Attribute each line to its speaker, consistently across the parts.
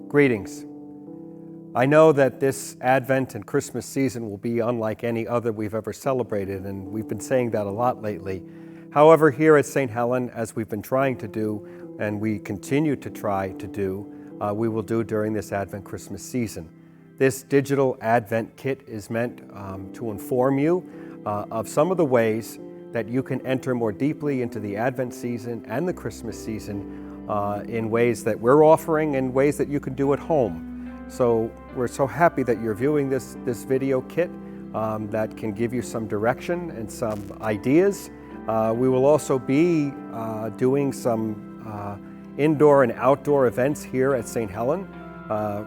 Speaker 1: Greetings. I know that this Advent and Christmas season will be unlike any other we've ever celebrated, and we've been saying that a lot lately. However, here at St. Helen, as we've been trying to do, and we continue to try to do, we will do during this Advent Christmas season. This digital Advent kit is meant to inform you of some of the ways that you can enter more deeply into the Advent season and the Christmas season in ways that we're offering and ways that you can do at home. So we're so happy that you're viewing this video kit that can give you some direction and some ideas. We will also be doing some indoor and outdoor events here at St. Helen.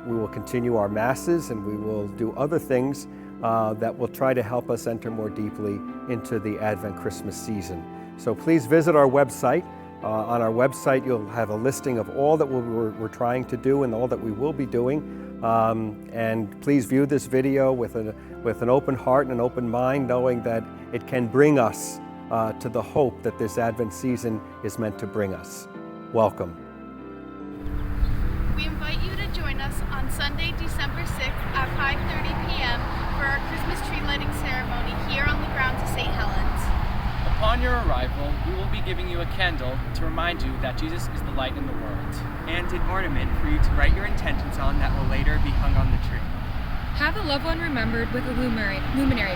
Speaker 1: We will continue our masses, and we will do other things that will try to help us enter more deeply into the Advent Christmas season. So please visit our website. On our website, you'll have a listing of all that we're trying to do and all that we will be doing. And please view this video with an open heart and an open mind, knowing that it can bring us to the hope that this Advent season is meant to bring us. Welcome.
Speaker 2: We invite you to join us on Sunday, December 6th at 5:30 p.m. for our Christmas tree lighting ceremony here on the grounds of St. Helen's.
Speaker 3: Upon your arrival, we will be giving you a candle to remind you that Jesus is the light in the world.
Speaker 4: And an ornament for you to write your intentions on that will later be hung on the tree.
Speaker 5: Have a loved one remembered with a luminary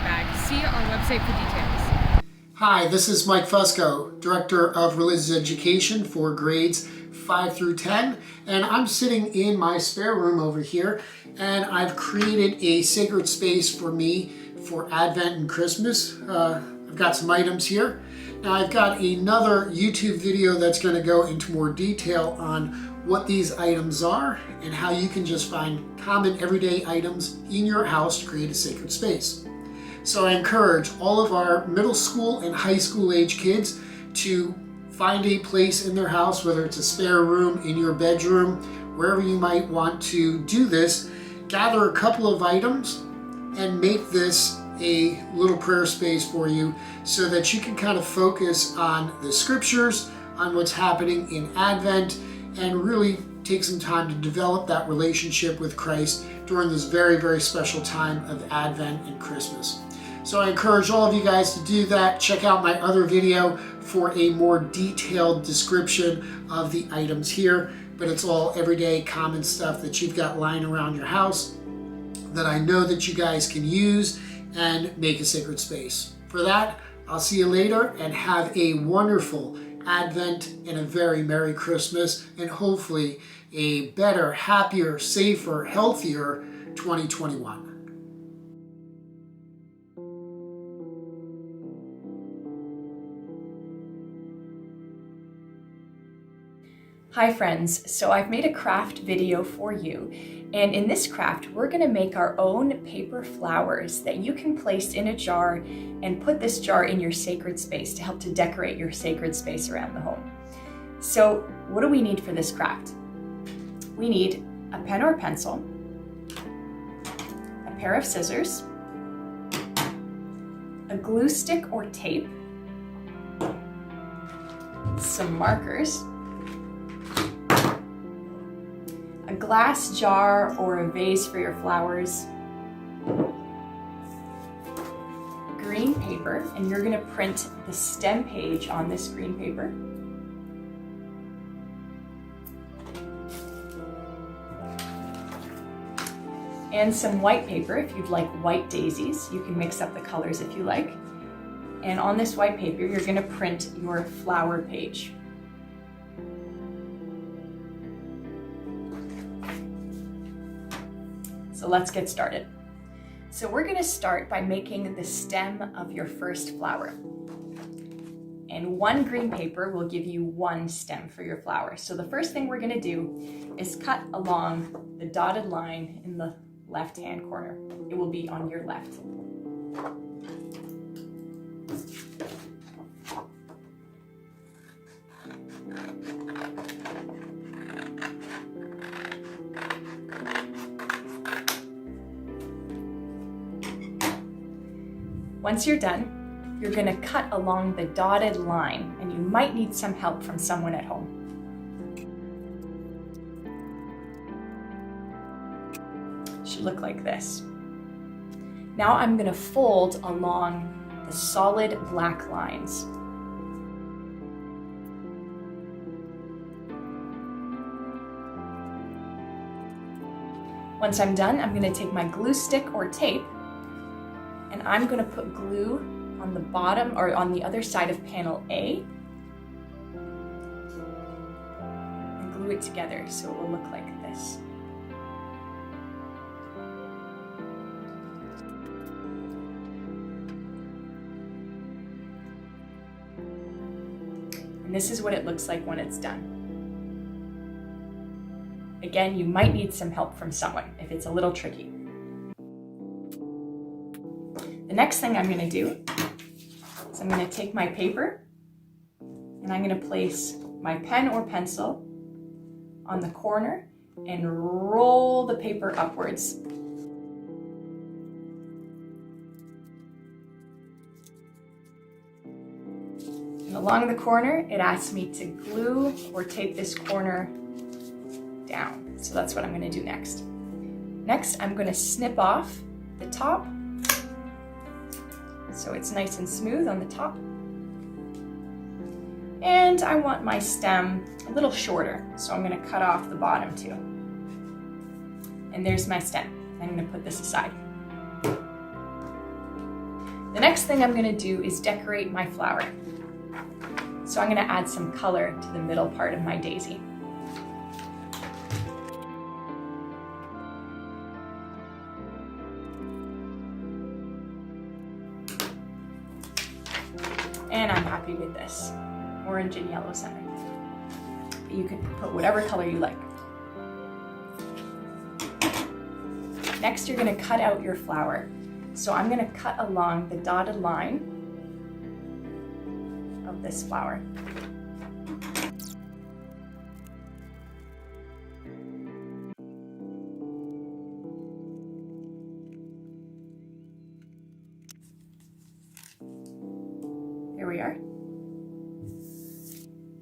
Speaker 5: bag. See our website for details.
Speaker 6: Hi, this is Mike Fusco, Director of Religious Education for grades 5 through 10, and I'm sitting in my spare room over here, and I've created a sacred space for me for Advent and Christmas. I've got some items here. Now I've got another YouTube video that's going to go into more detail on what these items are and how you can just find common everyday items in your house to create a sacred space. So I encourage all of our middle school and high school age kids to find a place in their house, whether it's a spare room, in your bedroom, wherever you might want to do this. Gather a couple of items and make this a little prayer space for you so that you can kind of focus on the scriptures, on what's happening in Advent, and really take some time to develop that relationship with Christ during this very, very special time of Advent and Christmas. So I encourage all of you guys to do that. Check out my other video for a more detailed description of the items here, but it's all everyday common stuff that you've got lying around your house that I know that you guys can use and make a sacred space. For that, I'll see you later, and have a wonderful Advent and a very Merry Christmas, and hopefully a better, happier, safer, healthier 2021.
Speaker 7: Hi friends, so I've made a craft video for you, and in this craft we're going to make our own paper flowers that you can place in a jar and put this jar in your sacred space to help to decorate your sacred space around the home. So what do we need for this craft? We need a pen or pencil, a pair of scissors, a glue stick or tape, some markers, a glass jar or a vase for your flowers, green paper, and you're going to print the stem page on this green paper, and some white paper if you'd like white daisies. You can mix up the colors if you like. And on this white paper you're going to print your flower page. So let's get started. So we're going to start by making the stem of your first flower. And one green paper will give you one stem for your flower. So the first thing we're going to do is cut along the dotted line in the left-hand corner. It will be on your left. Once you're done, you're going to cut along the dotted line, and you might need some help from someone at home. should look like this. Now I'm going to fold along the solid black lines. Once I'm done, I'm going to take my glue stick or tape and I'm going to put glue on the bottom or on the other side of panel A and glue it together so it will look like this. And this is what it looks like when it's done. Again, you might need some help from someone if it's a little tricky. The next thing I'm going to do is I'm going to take my paper and I'm going to place my pen or pencil on the corner and roll the paper upwards. And along the corner, it asks me to glue or tape this corner down. So that's what I'm going to do next. Next, I'm going to snip off the top so it's nice and smooth on the top. And I want my stem a little shorter, so I'm going to cut off the bottom too. And there's my stem. I'm going to put this aside. The next thing I'm going to do is decorate my flower. So I'm going to add some color to the middle part of my daisy. And I'm happy with this orange and yellow center. You can put whatever color you like. Next, you're going to cut out your flower. So I'm going to cut along the dotted line of this flower. Here we are.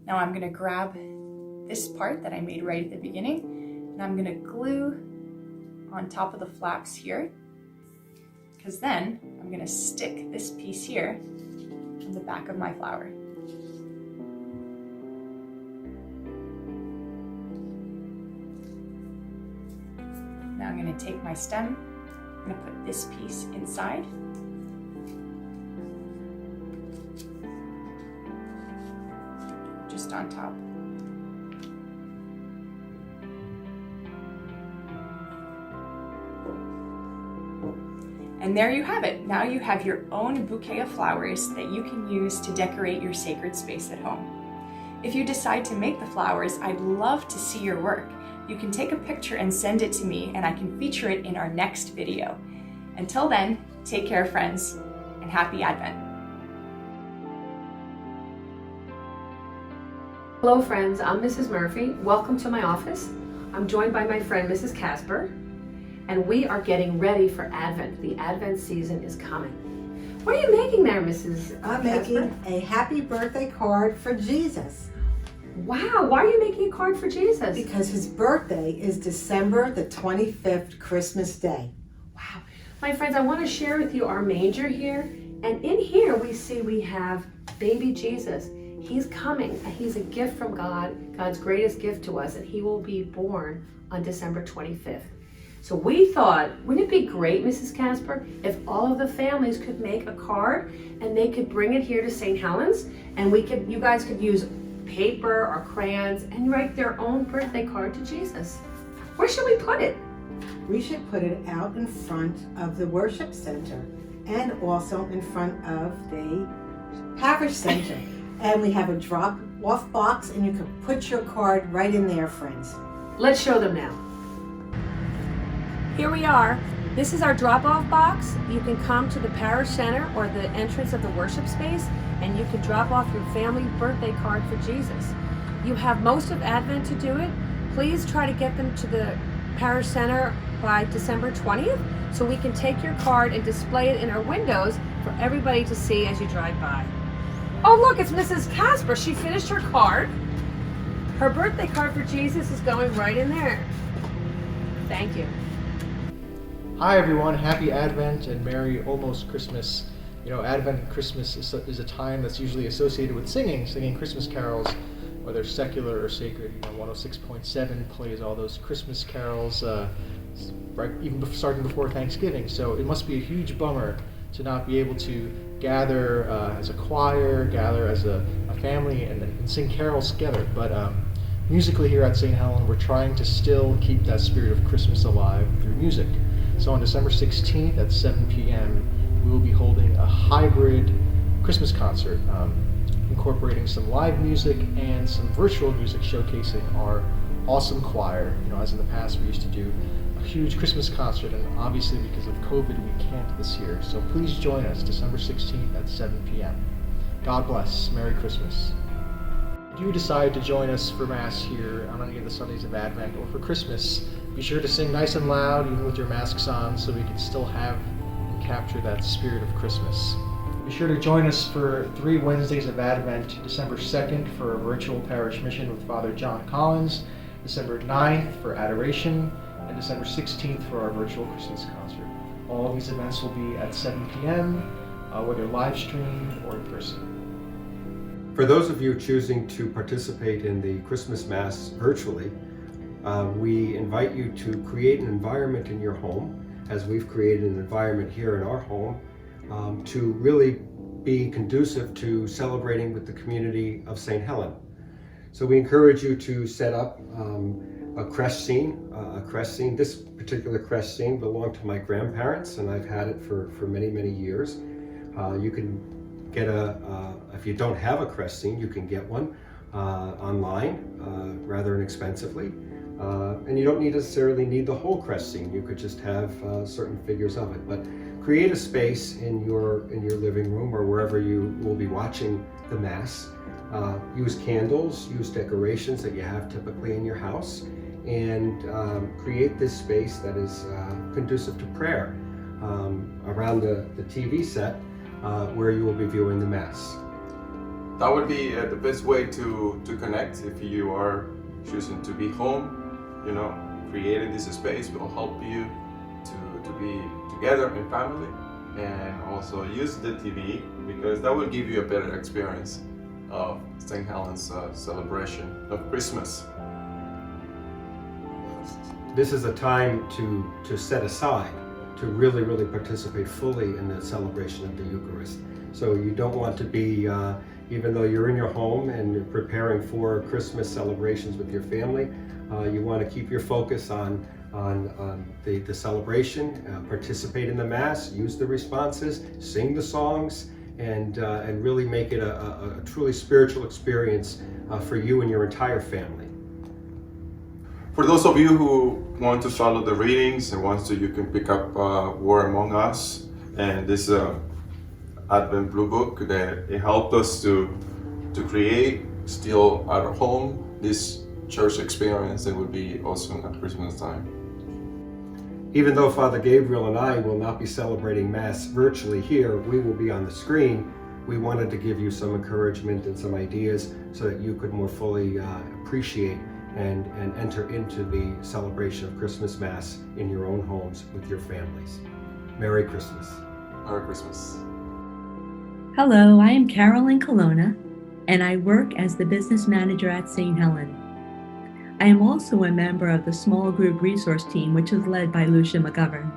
Speaker 7: Now I'm going to grab this part that I made right at the beginning and I'm going to glue on top of the flaps here, because then I'm going to stick this piece here on the back of my flower. Now I'm going to take my stem, I'm going to put this piece inside. Just on top. And there you have it. Now you have your own bouquet of flowers that you can use to decorate your sacred space at home. If you decide to make the flowers, I'd love to see your work. You can take a picture and send it to me and I can feature it in our next video. Until then, take care, friends, and happy Advent.
Speaker 8: Hello friends, I'm Mrs. Murphy. Welcome to my office. I'm joined by my friend Mrs. Casper, and we are getting ready for Advent. The Advent season is coming. What are you making there, Mrs.
Speaker 9: I'm
Speaker 8: Casper?
Speaker 9: making a happy birthday card for Jesus.
Speaker 8: Wow, why are you making a card for Jesus?
Speaker 9: Because his birthday is December the 25th, Christmas Day.
Speaker 8: Wow. My friends, I want to share with you our manger here. And in here we have baby Jesus. He's coming. He's a gift from God, God's greatest gift to us, and he will be born on December 25th. So we thought, wouldn't it be great, Mrs. Casper, if all of the families could make a card and they could bring it here to St. Helen's, and you guys could use paper or crayons and write their own birthday card to Jesus. Where should we put it?
Speaker 9: We should put it out in front of the worship center and also in front of the parish center. And we have a drop-off box and you can put your card right in there, friends.
Speaker 8: Let's show them now. Here we are. This is our drop-off box. You can come to the parish center or the entrance of the worship space and you can drop off your family birthday card for Jesus. You have most of Advent to do it. Please try to get them to the parish center by December 20th so we can take your card and display it in our windows for everybody to see as you drive by. Oh look, it's Mrs. Casper. She finished her card. Her birthday card for Jesus is going right in there. Thank you.
Speaker 10: Hi everyone, happy Advent and Merry almost Christmas. You know, Advent and Christmas is a time that's usually associated with singing Christmas carols, whether secular or sacred. You know, 106.7 plays all those Christmas carols, right, even starting before Thanksgiving. So it must be a huge bummer to not be able to gather as a choir, gather as a family, and sing carols together. But musically here at St. Helen, we're trying to still keep that spirit of Christmas alive through music. So on December 16th at 7 p.m., we will be holding a hybrid Christmas concert, incorporating some live music and some virtual music showcasing our awesome choir. You know, as in the past we used to do a huge Christmas concert, and obviously because of COVID we can't this year. So please join us December 16th at 7 p.m. God bless. Merry Christmas. If you decide to join us for Mass here on any of the Sundays of Advent or for Christmas, be sure to sing nice and loud, even with your masks on, so we can still have and capture that spirit of Christmas. Be sure to join us for 3 Wednesdays of Advent, December 2nd for a virtual parish mission with Father John Collins, December 9th for Adoration, and December 16th for our virtual Christmas concert. All of these events will be at 7 p.m., whether live streamed or in person.
Speaker 1: For those of you choosing to participate in the Christmas Mass virtually, we invite you to create an environment in your home, as we've created an environment here in our home, to really be conducive to celebrating with the community of St. Helen. So we encourage you to set up a creche scene. This particular creche scene belonged to my grandparents, and I've had it for many, many years. You can get if you don't have a creche scene, you can get one online rather inexpensively. And you don't necessarily need the whole creche scene. You could just have certain figures of it. But create a space in your living room or wherever you will be watching the Mass. Use candles, use decorations that you have typically in your house, and create this space that is conducive to prayer around the TV set where you will be viewing the Mass.
Speaker 11: That would be the best way to connect if you are choosing to be home. You know, creating this space will help you to be together in family, and also use the TV because that will give you a better experience of St. Helen's celebration of Christmas.
Speaker 1: This is a time to set aside to really, really participate fully in the celebration of the Eucharist. So you don't want to be, even though you're in your home and you're preparing for Christmas celebrations with your family, you want to keep your focus on the celebration, participate in the Mass, use the responses, sing the songs, and really make it a truly spiritual experience for you and your entire family.
Speaker 11: For those of you who want to follow the readings and you can pick up War Among Us and this Advent Blue Book that it helped us to create still at home this church experience that would be awesome at Christmas time.
Speaker 1: Even though Father Gabriel and I will not be celebrating Mass virtually here, we will be on the screen. We wanted to give you some encouragement and some ideas so that you could more fully appreciate and enter into the celebration of Christmas Mass in your own homes with your families. Merry Christmas.
Speaker 11: Merry Christmas.
Speaker 12: Hello, I am Carolyn Colonna, and I work as the business manager at St. Helen. I am also a member of the small group resource team, which is led by Lucia McGovern.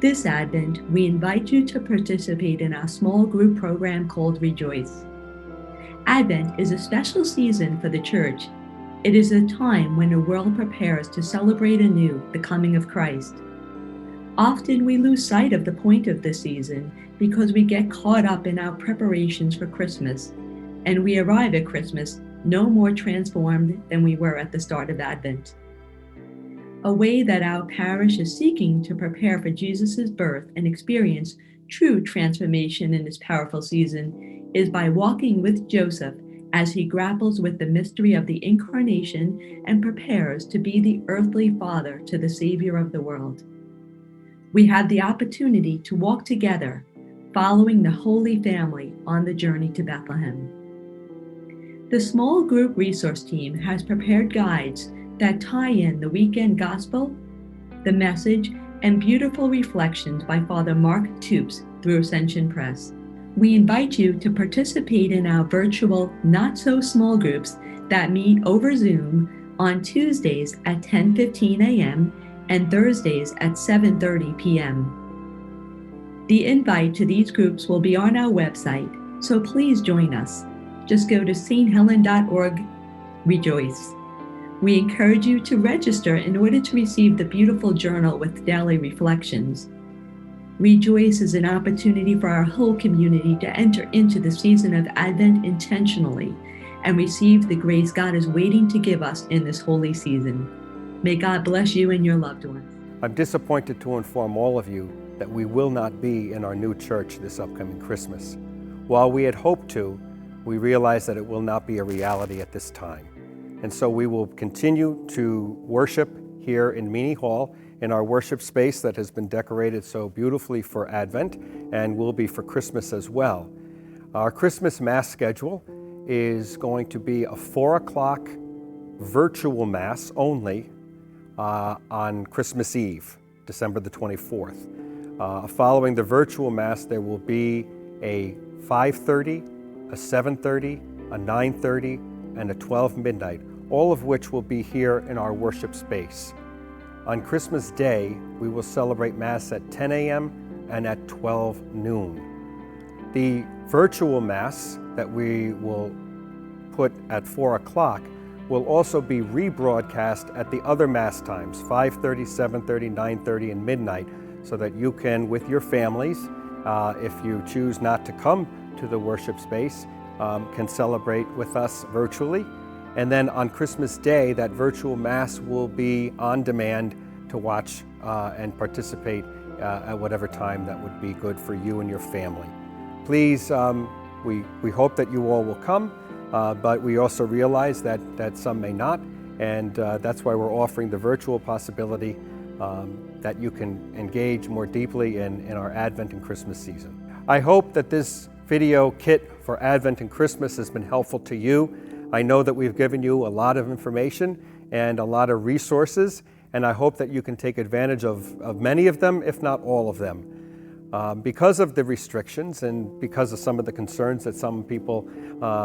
Speaker 12: This Advent, we invite you to participate in our small group program called Rejoice. Advent is a special season for the Church. It is a time when the world prepares to celebrate anew the coming of Christ. Often we lose sight of the point of this season because we get caught up in our preparations for Christmas, and we arrive at Christmas no more transformed than we were at the start of Advent. A way that our parish is seeking to prepare for Jesus' birth and experience true transformation in this powerful season is by walking with Joseph as he grapples with the mystery of the Incarnation and prepares to be the earthly father to the Savior of the world. We have the opportunity to walk together, following the Holy Family on the journey to Bethlehem. The small group resource team has prepared guides that tie in the weekend gospel, the message, and beautiful reflections by Father Mark Toops through Ascension Press. We invite you to participate in our virtual not-so-small groups that meet over Zoom on Tuesdays at 10:15 a.m. and Thursdays at 7:30 p.m. The invite to these groups will be on our website, so please join us. Just go to sthelen.org, rejoice. We encourage you to register in order to receive the beautiful journal with daily reflections. Rejoice is an opportunity for our whole community to enter into the season of Advent intentionally and receive the grace God is waiting to give us in this holy season. May God bless you and your loved ones.
Speaker 1: I'm disappointed to inform all of you that we will not be in our new church this upcoming Christmas. While we had hoped to, we realize that it will not be a reality at this time. And so we will continue to worship here in Meany Hall in our worship space that has been decorated so beautifully for Advent and will be for Christmas as well. Our Christmas Mass schedule is going to be a 4 o'clock virtual Mass only on Christmas Eve, December the 24th. Following the virtual Mass, there will be a 5:30, a 7:30, a 9:30, and a 12 midnight, all of which will be here in our worship space. On Christmas Day, we will celebrate Mass at 10 a.m. and at 12 noon. The virtual Mass that we will put at 4 o'clock will also be rebroadcast at the other Mass times, 5:30, 7:30, 9:30, and midnight, so that you can, with your families, if you choose not to come to the worship space, can celebrate with us virtually. And then on Christmas Day, that virtual Mass will be on demand to watch and participate at whatever time that would be good for you and your family. Please, we hope that you all will come, but we also realize that some may not, and that's why we're offering the virtual possibility that you can engage more deeply in our Advent and Christmas season. I hope that this video kit for Advent and Christmas has been helpful to you. I know that we've given you a lot of information and a lot of resources, and I hope that you can take advantage of many of them, if not all of them. Because of the restrictions and because of some of the concerns that some people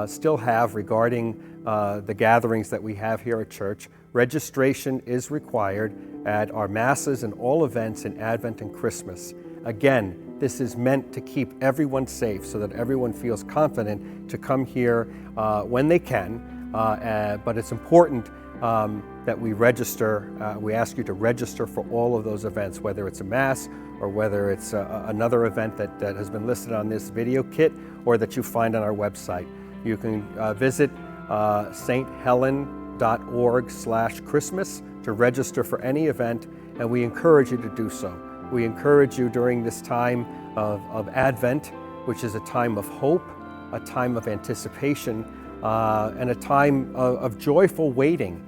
Speaker 1: still have regarding the gatherings that we have here at church, registration is required at our Masses and all events in Advent and Christmas. Again, this is meant to keep everyone safe so that everyone feels confident to come here when they can, but it's important that we register. We ask you to register for all of those events, whether it's a Mass or whether it's another event that has been listed on this video kit or that you find on our website. You can visit sthelen.org/Christmas to register for any event, and we encourage you to do so. We encourage you during this time of Advent, which is a time of hope, a time of anticipation, and a time of joyful waiting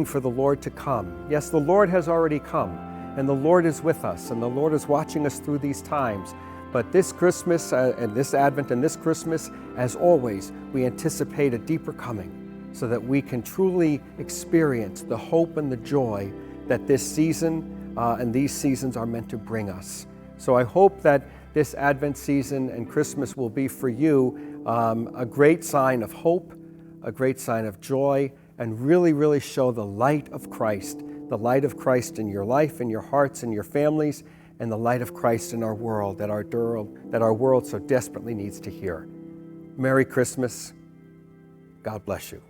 Speaker 1: for the Lord to come. Yes, the Lord has already come, and the Lord is with us, and the Lord is watching us through these times. But this Christmas, and this Advent and this Christmas, as always, we anticipate a deeper coming so that we can truly experience the hope and the joy that this season and these seasons are meant to bring us. So I hope that this Advent season and Christmas will be for you a great sign of hope, a great sign of joy, and really show the light of Christ in your life, in your hearts, in your families, and the light of Christ in our world that our world so desperately needs to hear. Merry Christmas. God bless you.